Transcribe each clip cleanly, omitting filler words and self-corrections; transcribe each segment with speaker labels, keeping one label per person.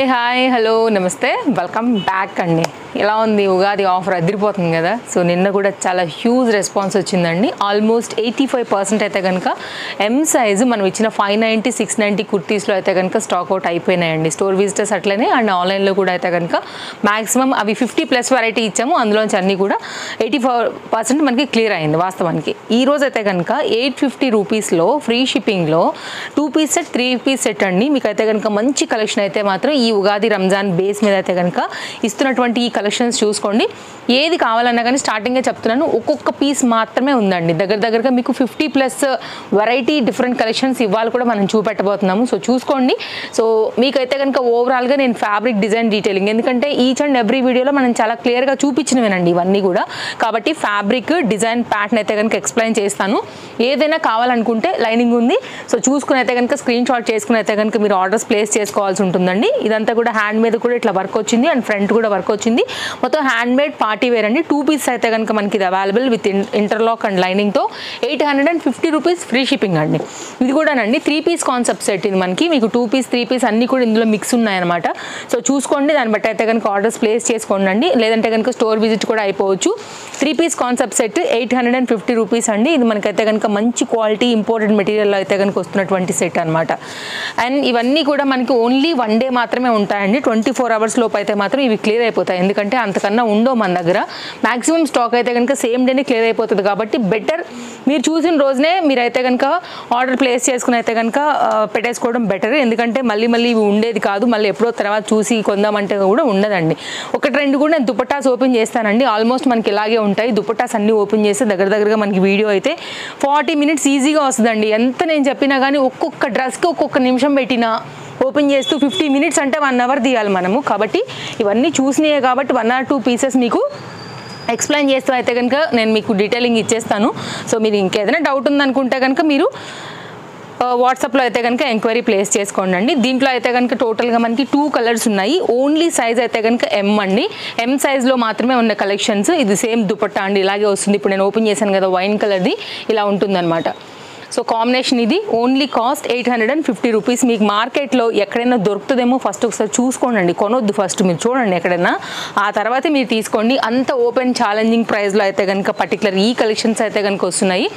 Speaker 1: Hi hello నమస్తే welcome back అండి. ఎలా ఉంది ఉగాది ఆఫర్ అదిరిపోతుంది కదా. సో నిన్న కూడా చాలా హ్యూజ్ రెస్పాన్స్ వచ్చిందండి. ఆల్మోస్ట్ 85% అయితే కనుక ఎం సైజు మనం ఇచ్చిన 590 690 కుర్తీస్లో అయితే కనుక స్టాక్అవుట్ అయిపోయినాయండి. స్టోర్ విజిటర్స్ అట్లనే అండ్ ఆన్లైన్లో కూడా అయితే కనుక మ్యాక్సిమం అవి 50+ వెరైటీ ఇచ్చాము. అందులోంచి అన్నీ కూడా 84% మనకి క్లియర్ అయింది వాస్తవానికి. ఈ రోజు అయితే కనుక 850 రూపీస్లో ఫ్రీ షిప్పింగ్లో 2 పీస్ సెట్ 3 పీస్ సెట్ అండి. మీకు అయితే కనుక మంచి కలెక్షన్ అయితే మాత్రం ఈ ఉగాది రంజాన్ బేస్ మీద అయితే కనుక ఇస్తున్నటువంటి ఈ కలెక్షన్స్ చూసుకోండి. ఏది కావాలన్నా కానీ స్టార్టింగే చెప్తున్నాను, ఒక్కొక్క పీస్ మాత్రమే ఉందండి. దగ్గరగా మీకు 50+ వెరైటీ డిఫరెంట్ కలెక్షన్స్ ఇవాళ కూడా మనం చూపెట్టబోతున్నాము. సో చూసుకోండి. సో మీకైతే కనుక ఓవరాల్గా నేను ఫ్యాబ్రిక్ డిజైన్ డీటెయిలింగ్, ఎందుకంటే ఈచ్ అండ్ ఎవ్రీ వీడియోలో మనం చాలా క్లియర్గా చూపించినవేనండి ఇవన్నీ కూడా. కాబట్టి ఫ్యాబ్రిక్ డిజైన్ ప్యాటర్న్ అయితే కనుక ఎక్స్ప్లెయిన్ చేస్తాను. ఏదైనా కావాలనుకుంటే లైనింగ్ ఉంది. సో చూసుకుని అయితే కనుక స్క్రీన్ షాట్ చేసుకుని అయితే కనుక మీరు ఆర్డర్స్ ప్లేస్ చేసుకోవాల్సి ఉంటుందండి. ఇదంతా కూడా హ్యాండ్ మీద కూడా ఇట్లా వర్క్ వచ్చింది అండ్ ఫ్రంట్ కూడా వర్క్ వచ్చింది. మొత్తం హ్యాండ్ మేడ్ పార్టీ వేర్ అండి. 2 పీస్ అయితే కనుక మనకి ఇది అవైలబుల్ విత్ ఇంటర్లాక్ అండ్ లైనింగ్తో 850 రూపీస్ ఫ్రీ షిప్పింగ్ అండి. ఇది కూడానండి 3 పీస్ కాన్సెప్ట్ సెట్. ఇది మనకి మీకు 2 పీస్ 3 పీస్ అన్ని కూడా ఇందులో మిక్స్ ఉన్నాయన్నమాట. సో చూసుకోండి, దాన్ని బట్టి అయితే కనుక ఆర్డర్స్ ప్లేస్ చేసుకోండి అండి. లేదంటే కనుక స్టోర్ విజిట్ కూడా అయిపోవచ్చు. 3 పీస్ కాన్సెప్ట్ సెట్ 850 రూపీస్ అండి. ఇది మనకైతే కనుక మంచి క్వాలిటీ ఇంపోర్టెడ్ మెటీరియల్లో అయితే కనుక వస్తున్నటువంటి సెట్ అనమాట. అండ్ ఇవన్నీ కూడా మనకి ఓన్లీ 1 డే మాత్రమే ఉంటాయండి. 24 అవర్స్ లోపు అయితే మాత్రం ఇవి క్లియర్ అయిపోతాయి. ఎందుకంటే అంతకన్నా ఉండవు మన దగ్గర. మాక్సిమం స్టాక్ అయితే కనుక సేమ్ డేనే క్లియర్ అయిపోతుంది. కాబట్టి బెటర్ మీరు చూసిన రోజునే మీరైతే కనుక ఆర్డర్ ప్లేస్ చేసుకుని అయితే కనుక పెట్టేసుకోవడం బెటర్. ఎందుకంటే మళ్ళీ ఇవి ఉండేది కాదు. మళ్ళీ ఎప్పుడో తర్వాత చూసి కొందామంటే కూడా ఉండదండి. ఒకటి రెండు కూడా నేను దుపట్టాస్ ఓపెన్ చేస్తానండి. ఆల్మోస్ట్ మనకి ఇలాగే ఉంటాయి. దుపట్టాస్ అన్ని ఓపెన్ చేస్తే దగ్గరగా మనకి వీడియో అయితే 40 మినిట్స్ ఈజీగా వస్తుందండి. ఎంత నేను చెప్పినా కానీ ఒక్కొక్క డ్రెస్కి ఒక్కొక్క నిమిషం పెట్టినా ఓపెన్ చేస్తూ 50 మినిట్స్ అంటే 1 అవర్ తీయాలి మనము. కాబట్టి ఇవన్నీ చూసినాయే కాబట్టి 1 or 2 పీసెస్ మీకు ఎక్స్ప్లెయిన్ చేస్తూ అయితే కనుక నేను మీకు డీటెయిలింగ్ ఇచ్చేస్తాను. సో మీరు ఇంకేదైనా డౌట్ ఉందనుకుంటే కనుక మీరు వాట్సాప్లో అయితే కనుక ఎంక్వైరీ ప్లేస్ చేసుకోండి అండి. దీంట్లో అయితే కనుక టోటల్గా మనకి 2 కలర్స్ ఉన్నాయి. ఓన్లీ సైజ్ అయితే కనుక ఎం అండి. ఎం సైజ్లో మాత్రమే ఉన్న కలెక్షన్స్. ఇది సేమ్ దుపట్టా అండి, ఇలాగే వస్తుంది. ఇప్పుడు నేను ఓపెన్ చేశాను కదా వైన్ కలర్ది, ఇలా ఉంటుందన్నమాట. సో కాంబినేషన్ ఇది. Only cost 850 rupees. మీకు మార్కెట్లో ఎక్కడైనా దొరుకుతుందేమో ఫస్ట్ ఒకసారి చూసుకోండి. కొనొద్దు, ఫస్ట్ మీరు చూడండి ఎక్కడైనా, ఆ తర్వాతే మీరు తీసుకోండి. అంత ఓపెన్ ఛాలెంజింగ్ ప్రైస్లో అయితే కనుక పర్టికులర్ ఈ కలెక్షన్స్ అయితే కనుక వస్తున్నాయి.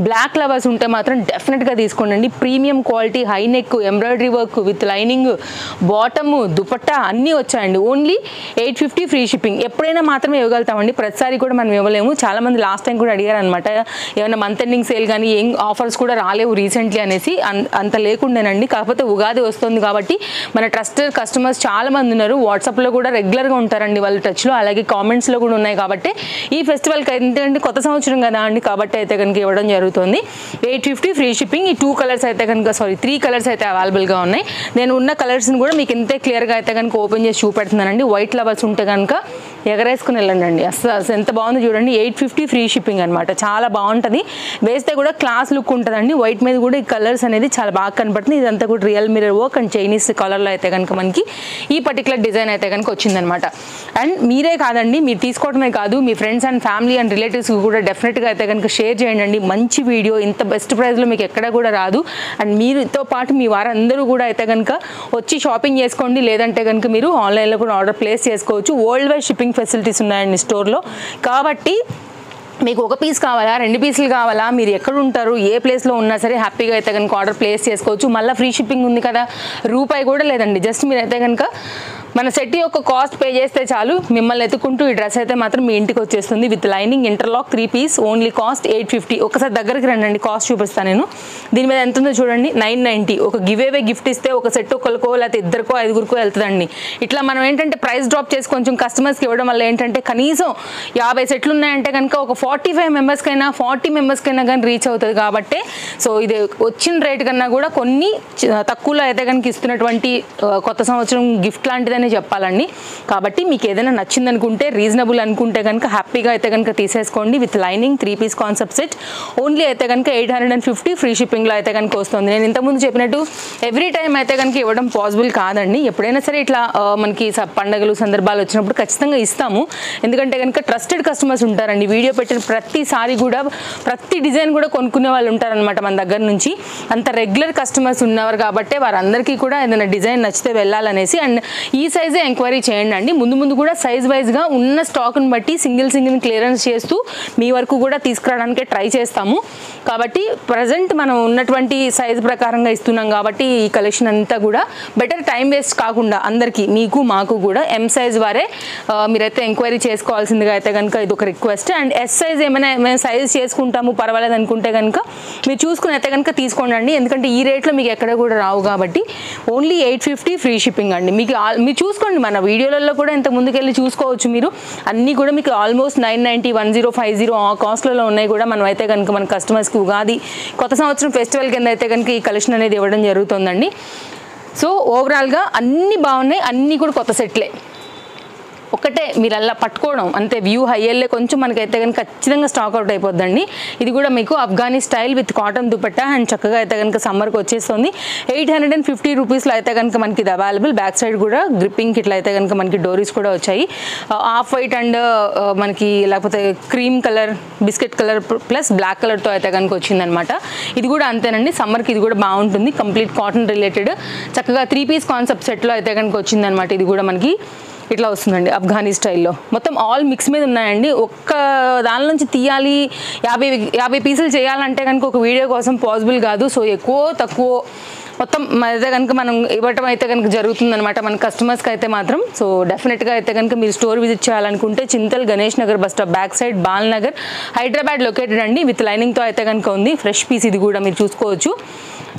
Speaker 1: బ్లాక్ లవర్స్ ఉంటే మాత్రం డెఫినెట్గా తీసుకోండి. Premium quality, high neck, embroidery work with lining, bottom, dupatta అన్నీ వచ్చాయండి. Only 850 free shipping. ఎప్పుడైనా మాత్రమే ఇవ్వగలుగుతామండి, ప్రతిసారి కూడా మనం ఇవ్వలేము. చాలామంది లాస్ట్ టైం కూడా అడిగారు అనమాట, ఏమైనా మంత్ ఎండింగ్ సేల్ కానీ ఏం ఆఫర్స్ కూడా రాలేవు రీసెంట్లీ అనేసి. అంత లేకుండానండి. కాకపోతే ఉగాది వస్తుంది కాబట్టి మన ట్రస్టెడ్ కస్టమర్స్ చాలా మంది ఉన్నారు. వాట్సాప్లో కూడా రెగ్యులర్గా ఉంటారండి వాళ్ళు టచ్లో. అలాగే కామెంట్స్లో కూడా ఉన్నాయి. కాబట్టి ఈ ఫెస్టివల్కి ఏంటంటే కొత్త సంవత్సరం కదా అండి, కాబట్టి అయితే కనుక ఇవ్వడం జరుగుతుంది. 850 ఫ్రీ షిప్పింగ్. ఈ 2 కలర్స్ అయితే కనుక 3 కలర్స్ అయితే అవైలబుల్గా ఉన్నాయి. నేను ఉన్న కలర్స్ని కూడా మీకు ఇంతే క్లియర్గా అయితే కనుక ఓపెన్ చేసి చూపెడుతున్నానండి. వైట్ లవర్స్ ఉంటే కనుక ఎగరేసుకుని వెళ్ళండి అండి. అసలు ఎంత బాగుంది చూడండి. 850 ఫ్రీ షిప్పింగ్ అనమాట. చాలా బాగుంటుంది. వేస్తే కూడా క్లాస్ లుక్ ఉంటుందండి. వైట్ మీద కూడా ఈ కలర్స్ అనేది చాలా బాగా కనపడుతుంది. ఇదంతా కూడా real mirror work and Chinese కలర్లో అయితే కనుక మనకి ఈ పర్టికులర్ డిజైన్ అయితే కనుక వచ్చిందనమాట. అండ్ మీరే కాదండి, మీరు తీసుకోవడమే కాదు, మీ ఫ్రెండ్స్ అండ్ ఫ్యామిలీ అండ్ రిలేటివ్స్కి కూడా డెఫినెట్గా అయితే కనుక షేర్ చేయండి. మంచి వీడియో, ఇంత బెస్ట్ ప్రైస్లో మీకు ఎక్కడ కూడా రాదు. అండ్ మీతో పాటు మీ వారందరూ కూడా అయితే కనుక వచ్చి షాపింగ్ చేసుకోండి. లేదంటే కనుక మీరు ఆన్లైన్లో కూడా ఆర్డర్ ప్లేస్ చేసుకోవచ్చు. వరల్డ్ వైడ్ షిప్పింగ్ ఫెసిలిటీస్ ఉన్నాయండి స్టోర్లో. కాబట్టి మీకు 1 పీస్ కావాలా, 2 పీసులు కావాలా, మీరు ఎక్కడ ఉంటారు, ఏ ప్లేస్లో ఉన్నా సరే హ్యాపీగా అయితే కనుక ఆర్డర్ ప్లేస్ చేసుకోవచ్చు. మళ్ళీ ఫ్రీ షిప్పింగ్ ఉంది కదా, రూపాయి కూడా లేదండి. జస్ట్ మీరు అయితే కనుక మన సెట్ యొక్క కాస్ట్ పే చేస్తే చాలు, మిమ్మల్ని ఎత్తుకుంటూ ఈ డ్రెస్ అయితే మాత్రం మీ ఇంటికి వచ్చేస్తుంది with lining, interlock, 3 piece. Only cost 850. ఒకసారి దగ్గరికి రండి, కాస్ట్ చూపిస్తాను నేను. దీని మీద ఎంత ఉందో చూడండి, 990. ఒక గివ్ గిఫ్ట్ ఇస్తే ఒక సెట్ ఒకరికో లేకపోతే 2కో 5గురికో వెళ్తుందండి. ఇట్లా మనం ఏంటంటే ప్రైస్ డ్రాప్ చేసి కొంచెం కస్టమర్స్కి ఇవ్వడం వల్ల ఏంటంటే కనీసం 50 సెట్లు ఉన్నాయంటే కనుక ఒక 45 మెంబర్స్కైనా 40 మెంబర్స్కైనా కానీ రీచ్ అవుతుంది. కాబట్టి సో ఇది వచ్చిన రేట్ కన్నా కూడా కొన్ని తక్కువలో అయితే కనుక ఇస్తున్నటువంటి కొత్త సంవత్సరం గిఫ్ట్ లాంటిదని అనే చెప్పాలండి. కాబట్టి మీకు ఏదైనా నచ్చింది అనుకుంటే, రీజనబుల్ అనుకుంటే కనుక హ్యాపీగా అయితే కనుక తీసేసుకోండి. With lining 3-piece concept set only అయితే కనుక 850 ఫ్రీ షిప్పింగ్లో అయితే కనుక వస్తుంది. నేను ఇంతకుముందు చెప్పినట్టు ఎవ్రీ టైం అయితే కనుక ఇవ్వడం పాసిబుల్ కాదండి. ఎప్పుడైనా సరే ఇట్లా మనకి పండగలు సందర్భాలు వచ్చినప్పుడు ఖచ్చితంగా ఇస్తాము. ఎందుకంటే కనుక ట్రస్టెడ్ కస్టమర్స్ ఉంటారండి. వీడియో పెట్టిన ప్రతిసారి కూడా ప్రతి డిజైన్ కూడా కొనుక్కునే వాళ్ళు ఉంటారనమాట మన దగ్గర నుంచి. అంత రెగ్యులర్ కస్టమర్స్ ఉన్నవారు కాబట్టి వారందరికీ కూడా ఏదైనా డిజైన్ నచ్చితే వెళ్ళాలనేసి. అండ్ ఈ సైజే ఎంక్వైరీ చేయండి అండి. ముందు ముందు కూడా సైజ్ వైజ్గా ఉన్న స్టాక్ని బట్టి సింగిల్ క్లియరెన్స్ చేస్తూ మీ వరకు కూడా తీసుకురావడానికి ట్రై చేస్తాము. కాబట్టి ప్రజెంట్ మనం ఉన్నటువంటి సైజ్ ప్రకారంగా ఇస్తున్నాం కాబట్టి ఈ కలెక్షన్ అంతా కూడా బెటర్ టైం వేస్ట్ కాకుండా అందరికీ, మీకు మాకు కూడా ఎం సైజ్ వారే మీరైతే ఎంక్వైరీ చేసుకోవాల్సిందిగా అయితే కనుక ఇది ఒక రిక్వెస్ట్. అండ్ ఎస్ సైజ్ ఏమైనా మేము సైజ్ చేసుకుంటాము పర్వాలేదు అనుకుంటే కనుక మీరు చూసుకుని అయితే కనుక తీసుకోండి అండి. ఎందుకంటే ఈ రేట్లో మీకు ఎక్కడ కూడా రావు కాబట్టి ఓన్లీ 850 ఫ్రీ షిప్పింగ్ అండి. మీకు మీరు చూసుకోండి, మన వీడియోలలో కూడా ఇంత ముందుకెళ్ళి చూసుకోవచ్చు మీరు. అన్నీ కూడా మీకు ఆల్మోస్ట్ 990, 1050 ఆ కాస్ట్లలో ఉన్నాయి కూడా. మనం అయితే కనుక మన కస్టమర్స్కి ఉగాది కొత్త సంవత్సరం ఫెస్టివల్ కింద అయితే కనుక ఈ కలెక్షన్ అనేది ఇవ్వడం జరుగుతుందండి. సో ఓవరాల్గా అన్నీ బాగున్నాయి, అన్నీ కూడా కొత్త సెట్లే. ఒకటే మీరు అలా పట్టుకోవడం అంతే. వ్యూ హైయల్లే కొంచెం మనకైతే కనుక ఖచ్చితంగా స్టాక్ అవుట్ అయిపోద్దండి. ఇది కూడా మీకు Afghani style with cotton dupatta and చక్కగా అయితే కనుక సమ్మర్కి వచ్చేస్తుంది. 850 రూపీస్లో అయితే కనుక మనకి ఇది అవైలబుల్. బ్యాక్ సైడ్ కూడా గ్రిప్పింగ్ ఇట్లా అయితే కనుక మనకి డోరీస్ కూడా వచ్చాయి. ఆఫ్ వైట్ అండ్ మనకి లేకపోతే cream colour, biscuit colour plus black కలర్తో అయితే కనుక వచ్చిందనమాట. ఇది కూడా అంతేనండి, సమ్మర్కి ఇది కూడా బాగుంటుంది. కంప్లీట్ కాటన్ రిలేటెడ్ చక్కగా 3-piece కాన్సెప్ట్ సెట్లో అయితే కనుక వచ్చిందనమాట. ఇది కూడా మనకి ఇట్లా వస్తుందండి అఫ్ఘానీ స్టైల్లో. మొత్తం ఆల్ మిక్స్ మీద ఉన్నాయండి. ఒక్క దాని నుంచి తీయాలి 50 పీసులు చేయాలంటే కనుక ఒక వీడియో కోసం పాసిబుల్ కాదు. సో ఎక్కువ తక్కువ మొత్తం అయితే కనుక మనం ఇవ్వటం అయితే కనుక జరుగుతుందనమాట మన కస్టమర్స్కి అయితే మాత్రం. సో డెఫినెట్గా అయితే కనుక మీరు స్టోర్ విజిట్ చేయాలనుకుంటే Chintal Ganesh Nagar bus stop back side Bal Nagar, Hyderabad located అండి. విత్ లైనింగ్తో అయితే కనుక ఉంది. ఫ్రెష్ పీస్ ఇది కూడా మీరు చూసుకోవచ్చు,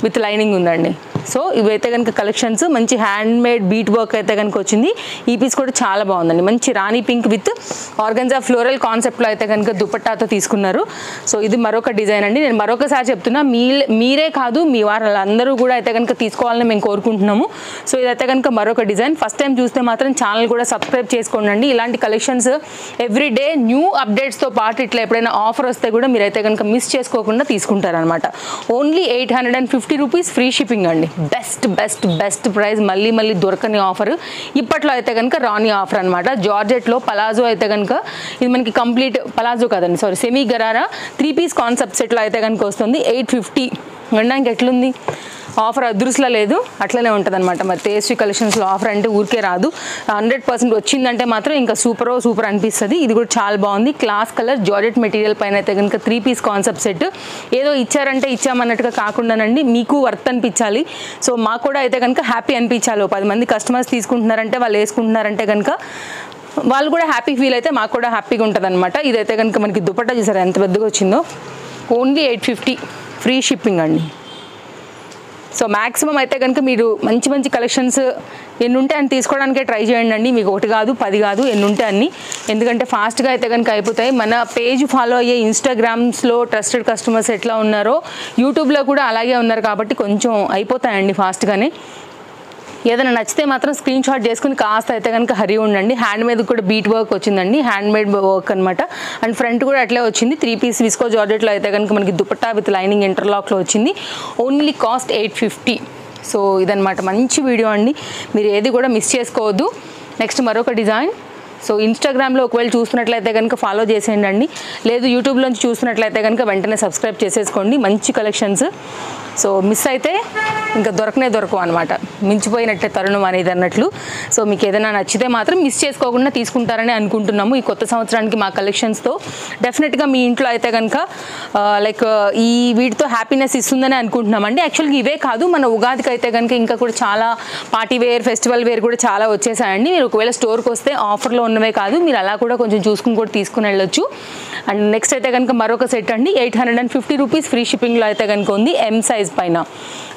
Speaker 1: విత్ లైనింగ్ ఉందండి. సో ఇవైతే కనుక కలెక్షన్స్ మంచి హ్యాండ్ మేడ్ బీట్ వర్క్ అయితే కనుక వచ్చింది. ఈ పీస్ కూడా చాలా బాగుందండి. మంచి రాణి పింక్ విత్ ఆర్గంజా ఫ్లోరల్ కాన్సెప్ట్లో అయితే కనుక దుపట్టాతో తీసుకున్నారు. సో ఇది మరొక డిజైన్ అండి. నేను మరొకసారి చెప్తున్నా, మీరే కాదు మీ వాళ్ళందరూ కూడా అయితే కనుక తీసుకోవాలని మేము కోరుకుంటున్నాము. సో ఇదైతే కనుక మరొక డిజైన్. ఫస్ట్ టైం చూస్తే మాత్రం ఛానల్ కూడా సబ్స్క్రైబ్ చేసుకోండి. ఇలాంటి కలెక్షన్స్ ఎవ్రీ డే న్యూ అప్డేట్స్తో పాటు ఇట్లా ఎప్పుడైనా ఆఫర్ వస్తే కూడా మీరైతే కనుక మిస్ చేసుకోకుండా తీసుకుంటారనమాట. ఓన్లీ 850 రూపీస్ ఫ్రీ షిప్పింగ్ అండి. బెస్ట్ బెస్ట్ బెస్ట్ ప్రైస్, మళ్ళీ దొరకని ఆఫర్. ఇప్పట్లో అయితే కనుక రాని ఆఫర్ అనమాట. జార్జెట్లో పలాజో అయితే కనుక ఇది మనకి కంప్లీట్ పలాజో కాదండి, sorry, semi gharara 3-piece concept సెట్లో అయితే కనుక వస్తుంది. 850 వినడానికి ఎట్లుంది ఆఫర్? అదృష్టంలో లేదు, అట్లనే ఉంటుంది అనమాట. మరి టేస్టీ కలెక్షన్స్లో ఆఫర్ అంటే ఊరికే రాదు. 100% వచ్చిందంటే మాత్రం ఇంకా సూపర్ అనిపిస్తుంది. ఇది కూడా చాలా బాగుంది. క్లాస్ కలర్ జార్జెట్ మెటీరియల్ పైన అయితే కనుక 3-piece కాన్సెప్ట్ సెట్. ఏదో ఇచ్చారంటే ఇచ్చామన్నట్టుగా కాకుండానండి, మీకు వర్త్ అనిపించాలి. సో మాకు కూడా అయితే కనుక హ్యాపీ అనిపించాలి. 10 మంది కస్టమర్స్ తీసుకుంటున్నారంటే, వాళ్ళు వేసుకుంటున్నారంటే కనుక వాళ్ళు కూడా హ్యాపీ ఫీల్ అయితే మాకు కూడా హ్యాపీగా ఉంటుంది అనమాట. ఇదైతే కనుక మనకి దుపట్టా చూసారా ఎంత పెద్దగా వచ్చిందో. ఓన్లీ 850 ఫ్రీ షిప్పింగ్ అండి. సో మ్యాక్సిమం అయితే కనుక మీరు మంచి కలెక్షన్స్ ఎన్ని ఉంటే అన్ని తీసుకోవడానికే ట్రై చేయండి. మీకు 1 కాదు 10 కాదు, ఎన్ని ఉంటే అన్ని. ఎందుకంటే ఫాస్ట్గా అయితే కనుక అయిపోతాయి. మన పేజ్ ఫాలో అయ్యే ఇన్స్టాగ్రామ్స్లో ట్రస్టెడ్ కస్టమర్స్ ఎట్లా ఉన్నారో యూట్యూబ్లో కూడా అలాగే ఉన్నారు కాబట్టి కొంచెం అయిపోతాయండి ఫాస్ట్గానే. ఏదైనా నచ్చితే మాత్రం స్క్రీన్ షాట్ చేసుకుని కాస్త అయితే కనుక హరి ఉండండి. హ్యాండ్ మీద కూడా బీట్ వర్క్ వచ్చిందండి, హ్యాండ్ మేడ్ వర్క్ అనమాట. అండ్ ఫ్రంట్ కూడా అట్లే వచ్చింది. 3-piece విస్కో జార్జెట్లో అయితే కనుక మనకి దుపట్టా విత్ లైనింగ్ ఇంటర్లాక్లో వచ్చింది. Only cost 850. సో ఇదనమాట మంచి వీడియో అండి, మీరు ఏది కూడా మిస్ చేసుకోవద్దు. నెక్స్ట్ మరొక డిజైన్. సో ఇన్స్టాగ్రామ్లో ఒకవేళ చూస్తున్నట్లయితే కనుక ఫాలో చేసేయండి. లేదు యూట్యూబ్లోంచి చూస్తున్నట్లయితే కనుక వెంటనే సబ్స్క్రైబ్ చేసేసుకోండి. మంచి కలెక్షన్స్. సో మిస్ అయితే ఇంకా దొరకవు అనమాట, మించిపోయినట్టే తరుణం అనేది అన్నట్లు. సో మీకు ఏదైనా నచ్చితే మాత్రం మిస్ చేసుకోకుండా తీసుకుంటారని అనుకుంటున్నాము. ఈ కొత్త సంవత్సరానికి మా కలెక్షన్స్తో డెఫినెట్గా మీ ఇంట్లో అయితే కనుక లైక్ ఈ వీటితో హ్యాపీనెస్ ఇస్తుందని అనుకుంటున్నామండి. యాక్చువల్గా ఇవే కాదు, మన ఉగాదికి అయితే కనుక ఇంకా కూడా చాలా పార్టీ వేర్, ఫెస్టివల్ వేర్ కూడా చాలా వచ్చేసాయండి. మీరు ఒకవేళ స్టోర్కి వస్తే ఆఫర్లో ఉన్న ఉన్నవే కాదు, మీరు అలా కూడా కొంచెం చూసుకుని కూడా తీసుకుని వెళ్ళొచ్చు. అండ్ నెక్స్ట్ అయితే కనుక మరొక సెట్ అండి, 850 రూపీస్ ఫ్రీ షిప్పింగ్లో అయితే కనుక ఉంది ఎం సైజ్ పైన.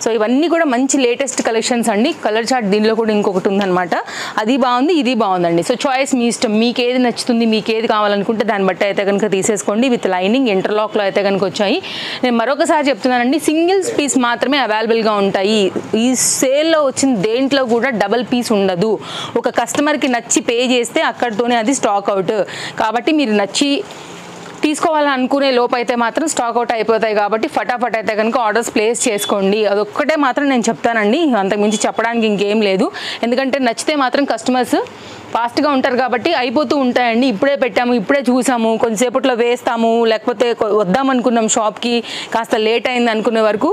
Speaker 1: సో ఇవన్నీ కూడా మంచి లేటెస్ట్ కలెక్షన్స్ అండి. కలర్ చార్ట్ దీనిలో కూడా ఇంకొకటి ఉందన్నమాట, అది బాగుంది, ఇది బాగుందండి. సో చాయిస్ మీ ఇష్టం, మీకు ఏది నచ్చుతుంది, మీకు ఏది కావాలనుకుంటే దాన్ని బట్టి అయితే కనుక తీసేసుకోండి. విత్ లైనింగ్ ఇంటర్లాక్లో అయితే కనుక వచ్చాయి. నేను మరొకసారి చెప్తున్నానండి, సింగిల్స్ పీస్ మాత్రమే అవైలబుల్గా ఉంటాయి. ఈ సేల్లో వచ్చిన దేంట్లో కూడా డబల్ పీస్ ఉండదు. ఒక కస్టమర్కి నచ్చి పే చేస్తే అక్కడితోనే అది స్టాక్ అవుట్. కాబట్టి మీరు నచ్చి తీసుకోవాలని అనుకునే లోపు అయితే మాత్రం స్టాక్ అవుట్ అయిపోతాయి. కాబట్టి ఫటాఫట్ అయితే కనుక ఆర్డర్స్ ప్లేస్ చేసుకోండి. అదొక్కటే మాత్రం నేను చెప్తానండి, అంతకుమించి చెప్పడానికి ఇంకేం లేదు. ఎందుకంటే నచ్చితే మాత్రం కస్టమర్స్ ఫాస్ట్గా ఉంటారు కాబట్టి అయిపోతూ ఉంటాయండి. ఇప్పుడే పెట్టాము, ఇప్పుడే చూసాము, కొంచెంసేపట్లో వేస్తాము, లేకపోతే వద్దామనుకున్నాం షాప్కి, కాస్త లేట్ అయింది అనుకునే వరకు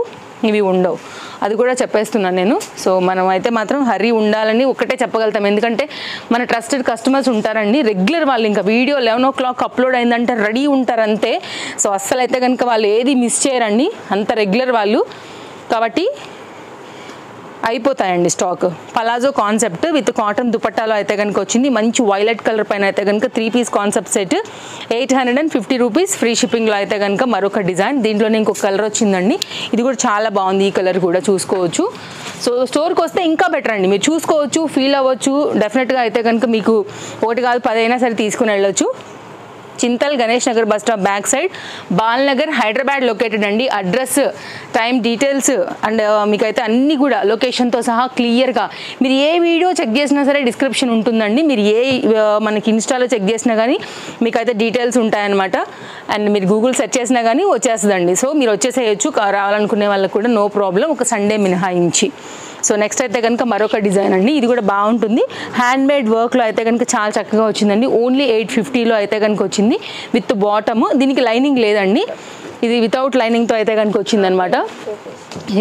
Speaker 1: ఇవి ఉండవు. అది కూడా చెప్పేస్తున్నాను నేను. సో మనం అయితే మాత్రం హరీ ఉండాలని ఒక్కటే చెప్పగలుగుతాం. ఎందుకంటే మన ట్రస్టెడ్ కస్టమర్స్ ఉంటారండి, రెగ్యులర్ వాళ్ళు. ఇంకా వీడియో 11 o'clock అప్లోడ్ అయిందంటే రెడీ ఉంటారు అంతే. సో అస్సలు అయితే కనుక వాళ్ళు ఏది మిస్ చేయరండి, అంత రెగ్యులర్ వాళ్ళు. కాబట్టి అయిపోతాయండి stock. Palazzo concept with cotton దుపట్టాలో అయితే కనుక వచ్చింది. మంచి వైలెట్ కలర్ పైన అయితే కనుక 3 piece concept set, 850 rupees free షిప్పింగ్లో అయితే కనుక మరొక డిజైన్. దీంట్లోనే ఇంకొక కలర్ వచ్చిందండి, ఇది కూడా చాలా బాగుంది. ఈ కలర్ కూడా చూసుకోవచ్చు. సో స్టోర్కి వస్తే ఇంకా బెటర్ అండి, మీరు చూసుకోవచ్చు, ఫీల్ అవ్వచ్చు. డెఫినెట్గా అయితే కనుక మీకు ఒకటి కాదు 10 అయినా సరే తీసుకుని వెళ్ళొచ్చు. Chintal Ganesh Nagar bus stop back side, Balnagar, Hyderabad located అండి. అడ్రస్, టైం డీటెయిల్స్ అండ్ మీకైతే అన్నీ కూడా లొకేషన్తో సహా క్లియర్గా, మీరు ఏ వీడియో చెక్ చేసినా సరే డిస్క్రిప్షన్ ఉంటుందండి. మీరు ఏ మనకి ఇన్స్టాలో చెక్ చేసినా కానీ మీకైతే డీటెయిల్స్ ఉంటాయన్నమాట. అండ్ మీరు గూగుల్ సెర్చ్ చేసినా కానీ వచ్చేస్తుందండి. సో మీరు వచ్చేసేయచ్చు రావాలనుకునే వాళ్ళకి కూడా, నో ప్రాబ్లం, ఒక సండే మినహాయించి. సో నెక్స్ట్ అయితే కనుక మరొక డిజైన్ అండి, ఇది కూడా బాగుంటుంది. హ్యాండ్మేడ్ వర్క్లో అయితే కనుక చాలా చక్కగా వచ్చిందండి. ఓన్లీ 850లో అయితే కనుక వచ్చింది విత్ బాటమ్. దీనికి లైనింగ్ లేదండి, ఇది వితౌట్ లైనింగ్తో అయితే కనుక వచ్చిందనమాట.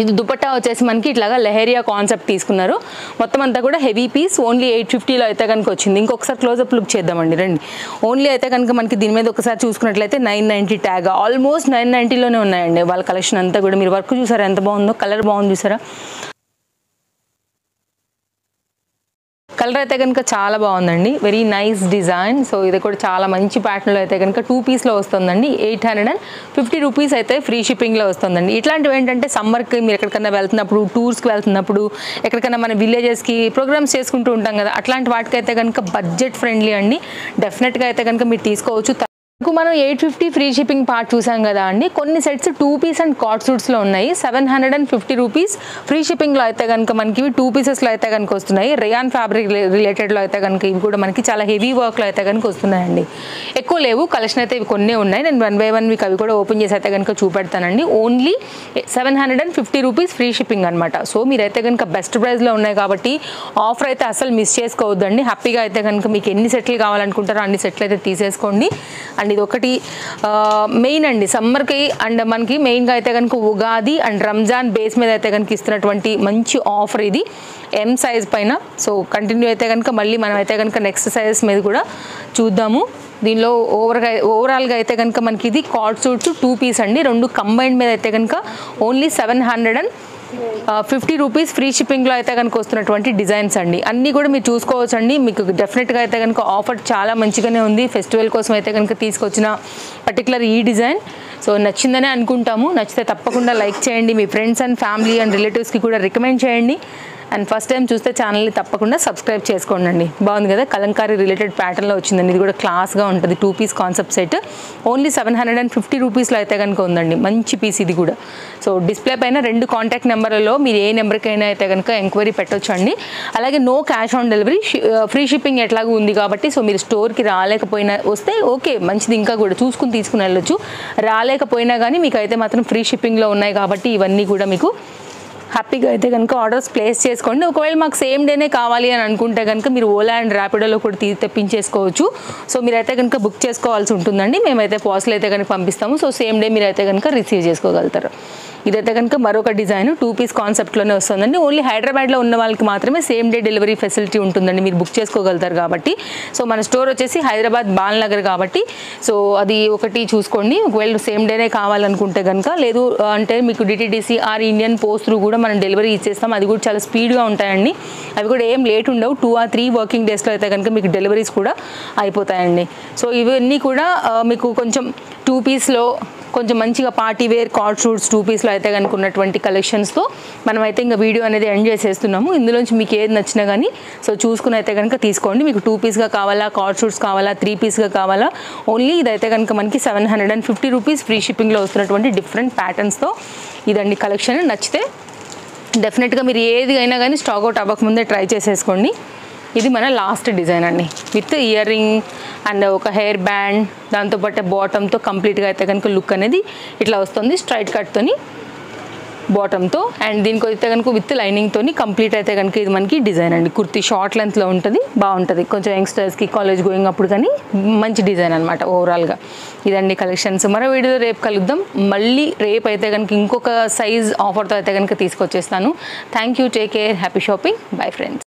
Speaker 1: ఇది దుపట్టా వచ్చేసి మనకి ఇట్లాగా లెహరియా కాన్సెప్ట్ తీసుకున్నారు. మొత్తం అంతా కూడా హెవీ పీస్, ఓన్లీ 850లో అయితే కనుక వచ్చింది. ఇంకొకసారి క్లోజప్ లుక్ చేద్దామండి రండి. ఓన్లీ అయితే కనుక మనకి దీని మీద ఒకసారి చూసుకున్నట్లయితే 990 ట్యాగ్, ఆల్మోస్ట్ 990లోనే ఉన్నాయండి వాళ్ళ కలెక్షన్ అంతా కూడా. మీరు వర్క్ చూసారా ఎంత బాగుందో, కలర్ బాగుంది చూసారా, కలర్ అయితే కనుక చాలా బాగుందండి, వెరీ నైస్ డిజైన్. సో ఇది కూడా చాలా మంచి ప్యాటర్న్లో అయితే కనుక 2 పీస్లో వస్తుందండి. 850 రూపీస్ అయితే ఫ్రీ షిప్పింగ్లో వస్తుందండి. ఇట్లాంటివి ఏంటంటే సమ్మర్కి మీరు ఎక్కడికైనా వెళ్తున్నప్పుడు, టూర్స్కి వెళ్తున్నప్పుడు, ఎక్కడికైనా మన విలేజెస్కి ప్రోగ్రామ్స్ చేసుకుంటూ ఉంటాం కదా, అట్లాంటి వాటికైతే కనుక బడ్జెట్ ఫ్రెండ్లీ అండి. డెఫినెట్గా అయితే కనుక మీరు తీసుకోవచ్చు. మనం 850 ఫ్రీ షిప్పింగ్ పార్ట్ చూసాం కదా అండి. కొన్ని సెట్స్ 2 పీస్ అండ్ కాట్ సూట్స్లో ఉన్నాయి. 750 రూపీస్ ఫ్రీ షిప్పింగ్లో అయితే కనుక మనకి ఇవి 2 పీసెస్లో అయితే కనుక వస్తున్నాయి. రేయాన్ ఫ్యాబ్రిక్ రిలేటెడ్లో అయితే కనుక ఇవి కూడా మనకి చాలా హెవీ వర్క్లో అయితే కనుక వస్తున్నాయండి. ఎక్కువ లేవు కలెక్షన్ అయితే, ఇవి కొన్నే ఉన్నాయి. నేను 1 by 1 మీకు అవి కూడా ఓపెన్ చేసి అయితే కనుక చూపెడతానండి. ఓన్లీ 750 రూపీస్ ఫ్రీ షిప్పింగ్ అనమాట. సో మీరైతే కనుక బెస్ట్ ప్రైస్లో ఉన్నాయి కాబట్టి ఆఫర్ అయితే అసలు మిస్ చేసుకోవద్దండి. హ్యాపీగా అయితే కనుక మీకు ఎన్ని సెట్లు కావాలనుకుంటారో అన్ని సెట్లు అయితే తీసేసుకోండి. అండ్ ఇది ఒకటి మెయిన్ అండి సమ్మర్కి. అండ్ మనకి మెయిన్గా అయితే కనుక ఉగాది అండ్ రంజాన్ బేస్ మీద అయితే కనుక ఇస్తున్నటువంటి మంచి ఆఫర్ ఇది ఎం సైజ్ పైన. సో కంటిన్యూ అయితే కనుక మళ్ళీ మనం అయితే కనుక నెక్స్ట్ సైజెస్ మీద కూడా చూద్దాము. దీనిలో ఓవరాల్గా అయితే కనుక మనకి ఇది కాట్ సూట్స్ 2 పీస్ అండి, 2 కంబైన్డ్ మీద అయితే కనుక ఓన్లీ 750 రూపీస్ ఫ్రీ షిప్పింగ్లో అయితే కనుక వస్తున్నటువంటి డిజైన్స్ అండి. అన్నీ కూడా మీరు చూసుకోవచ్చు అండి. మీకు డెఫినెట్గా అయితే కనుక ఆఫర్ చాలా మంచిగానే ఉంది. ఫెస్టివల్ కోసం అయితే కనుక తీసుకొచ్చిన పర్టికులర్ ఈ డిజైన్ సో నచ్చిందనే అనుకుంటాము. నచ్చితే తప్పకుండా లైక్ చేయండి, మీ ఫ్రెండ్స్ అండ్ ఫ్యామిలీ అండ్ రిలేటివ్స్కి కూడా రికమెండ్ చేయండి. అండ్ ఫస్ట్ టైం చూస్తే ఛానల్ని తప్పకుండా సబ్స్క్రైబ్ చేసుకోండి. బాగుంది కదా, కలంకారీ రిలేటెడ్ ప్యాటర్న్లో వచ్చిందండి. ఇది కూడా క్లాస్గా ఉంటుంది. 2 పీస్ కాన్సెప్ట్ సెట్ ఓన్లీ 750 రూపీస్లో అయితే కనుక ఉందండి. మంచి పీస్ ఇది కూడా. సో డిస్ప్లే పైన 2 కాంటాక్ట్ నెంబర్లలో మీరు ఏ నెంబర్కైనా అయితే కనుక ఎంక్వైరీ పెట్టవచ్చు అండి. అలాగే no cash on delivery, free shipping ఎట్లాగూ ఉంది కాబట్టి సో మీరు స్టోర్కి రాలేకపోయినా వస్తే ఓకే మంచిది, ఇంకా కూడా చూసుకుని తీసుకుని వెళ్ళొచ్చు. రాలేకపోయినా కానీ మీకు అయితే మాత్రం ఫ్రీ షిప్పింగ్లో ఉన్నాయి కాబట్టి ఇవన్నీ కూడా మీకు హ్యాపీగా అయితే కనుక ఆర్డర్స్ ప్లేస్ చేసుకోండి. ఒకవేళ మాకు సేమ్ డేనే కావాలి అని అనుకుంటే కనుక మీరు ఓలా అండ్ ర్యాపిడోలో కూడా తెప్పించేసుకోవచ్చు. సో మీరైతే కనుక బుక్ చేసుకోవాల్సి ఉంటుందండి. మేమైతే పార్సల్ అయితే కనుక పంపిస్తాము. సో సేమ్ డే మీరైతే కనుక రిసీవ్ చేసుకోగలుగుతారు. ఇదైతే కనుక మరొక డిజైన్ 2 పీస్ కాన్సెప్ట్లోనే వస్తుందండి. ఓన్లీ హైదరాబాద్లో ఉన్న వాళ్ళకి మాత్రమే సేమ్ డే డెలివరీ ఫెసిలిటీ ఉంటుందండి, మీరు బుక్ చేసుకోగలుగుతారు కాబట్టి. సో మన స్టోర్ వచ్చేసి హైదరాబాద్ బాల్నగర్ కాబట్టి సో అది ఒకటి చూసుకోండి. ఒకవేళ సేమ్ డేనే కావాలనుకుంటే కనుక, లేదు అంటే మీకు DTDC or Indian post through కూడా కూడా మనం డెలివరీ ఇచ్చేస్తాం. అది కూడా చాలా స్పీడ్గా ఉంటాయండి. అవి కూడా ఏం లేట్ ఉండవు. 2 or 3 వర్కింగ్ డేస్లో అయితే కనుక మీకు డెలివరీస్ కూడా అయిపోతాయండి. సో ఇవన్నీ కూడా మీకు కొంచెం 2 పీస్లో కొంచెం మంచిగా పార్టీ వేర్ కార్డ్ షూట్స్ 2 పీస్లో అయితే కనుక ఉన్నటువంటి కలెక్షన్స్తో మనమైతే ఇంకా వీడియో అనేది ఎండ్ చేసేస్తున్నాము. ఇందులోంచి మీకు ఏది నచ్చినా కానీ సో చూసుకుని అయితే కనుక తీసుకోండి. మీకు 2 పీస్గా కావాలా, కార్డ్ షూట్స్ కావాలా, 3 పీస్గా కావాలా, ఓన్లీ ఇదైతే కనుక మనకి 750 రూపీస్ ఫ్రీ షిప్పింగ్లో వస్తున్నటువంటి డిఫరెంట్ ప్యాటర్న్స్తో ఇదండి కలెక్షన్. నచ్చితే డెఫినెట్గా మీరు ఏది అయినా కానీ స్టాక్ అవుట్ అవ్వకముందే ట్రై చేసేసుకోండి. ఇది మన లాస్ట్ డిజైన్ అండి, విత్ ఇయర్ రింగ్ అండ్ ఒక హెయిర్ బ్యాండ్, దాంతోపాటు బాటంతో కంప్లీట్గా అయితే కనుక లుక్ అనేది ఇట్లా వస్తుంది. స్ట్రైట్ కట్తోని బాటంతో అండ్ దీనికి అయితే కనుక విత్ లైనింగ్తోని కంప్లీట్ అయితే కనుక ఇది మనకి డిజైన్ అండి. కుర్తీ షార్ట్ లెంత్లో ఉంటుంది, బాగుంటుంది. కొంచెం యంగ్స్టర్స్కి కాలేజ్ గోయింగ్ అప్పుడు కానీ మంచి డిజైన్ అనమాట ఓవరాల్గా. ఇదండి కలెక్షన్స్. మరో వీడియోలో రేపు కలుద్దాం. మళ్ళీ రేపు అయితే కనుక ఇంకొక సైజ్ ఆఫర్తో అయితే కనుక తీసుకొచ్చేస్తాను. Thank you, take care, happy shopping, bye friends.